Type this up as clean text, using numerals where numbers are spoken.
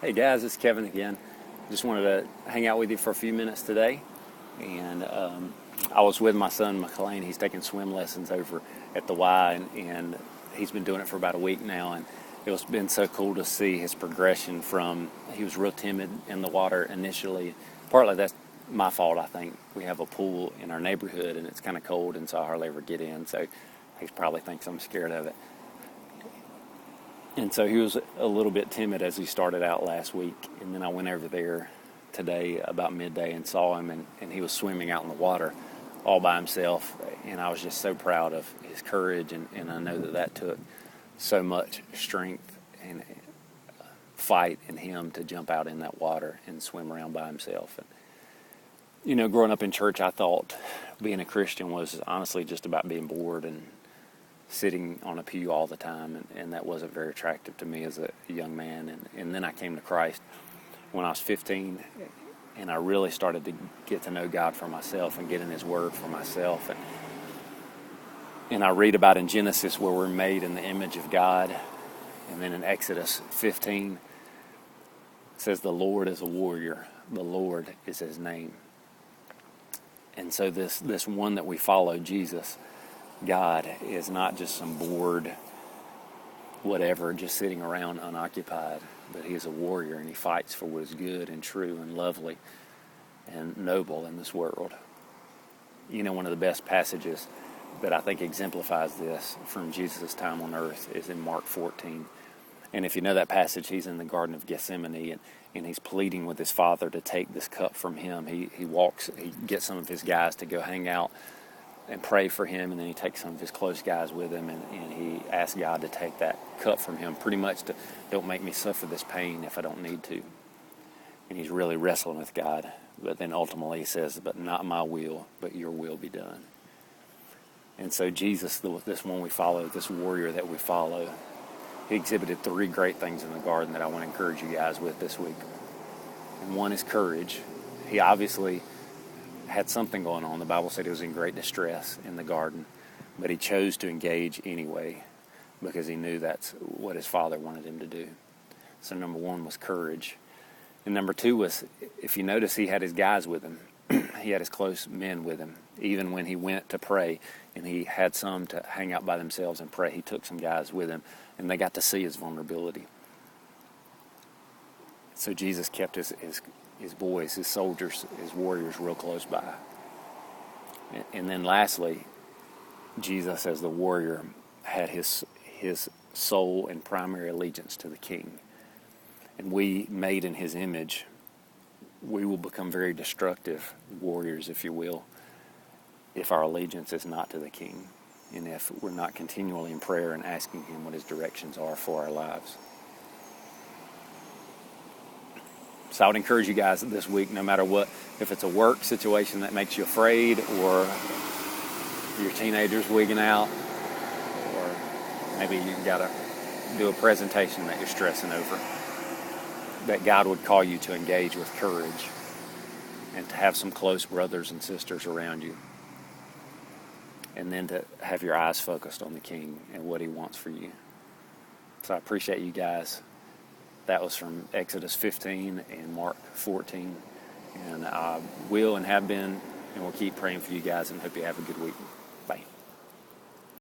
Hey guys, it's Kevin again. Just wanted to hang out with you for a few minutes today. And I was with my son McLean. He's taking swim lessons over at the Y, and he's been doing it for about a week now. And it's been so cool to see his progression from, he was real timid in the water initially. Partly that's my fault, I think. We have a pool in our neighborhood and it's kind of cold, and so I hardly ever get in. So he probably thinks I'm scared of it. And so he was a little bit timid as he started out last week. And then I went over there today about midday and saw him, and he was swimming out in the water all by himself. And I was just so proud of his courage, and I know that took so much strength and fight in him to jump out in that water and swim around by himself. And, you know, growing up in church, I thought being a Christian was honestly just about being bored and sitting on a pew all the time, and that wasn't very attractive to me as a young man. And then I came to Christ when I was 15, and I really started to get to know God for myself and get in His Word for myself. And I read about in Genesis where we're made in the image of God, and then in Exodus 15 it says the Lord is a warrior, the Lord is His name. And so this one that we follow, Jesus, God, is not just some bored whatever just sitting around unoccupied, but He is a warrior, and He fights for what is good and true and lovely and noble in this world. You know, one of the best passages that I think exemplifies this from Jesus' time on earth is in Mark 14. And if you know that passage, He's in the Garden of Gethsemane, and He's pleading with His Father to take this cup from Him. He gets some of His guys to go hang out and pray for Him, and then He takes some of His close guys with Him, and He asks God to take that cup from Him, pretty much to, don't make me suffer this pain if I don't need to. And He's really wrestling with God, but then ultimately He says, but not my will, but your will be done. And so Jesus, this one we follow, this warrior that we follow, He exhibited three great things in the garden that I want to encourage you guys with this week. And one is courage. He obviously had something going on. The Bible said He was in great distress in the garden, but He chose to engage anyway because He knew that's what His Father wanted Him to do. So number one was courage. And number two was, if you notice, He had His guys with Him. He had His close men with Him. Even when He went to pray and He had some to hang out by themselves and pray, He took some guys with Him, and they got to see His vulnerability. So Jesus kept his boys, His soldiers, His warriors real close by. And then lastly, Jesus as the warrior had his sole and primary allegiance to the King. And we, made in His image, we will become very destructive warriors, if you will, if our allegiance is not to the King, and if we're not continually in prayer and asking Him what His directions are for our lives. So I would encourage you guys this week, no matter what, if it's a work situation that makes you afraid, or your teenager's wigging out, or maybe you've got to do a presentation that you're stressing over, that God would call you to engage with courage and to have some close brothers and sisters around you, and then to have your eyes focused on the King and what He wants for you. So I appreciate you guys. That was from Exodus 15 and Mark 14. And I will and have been and will keep praying for you guys, and hope you have a good week.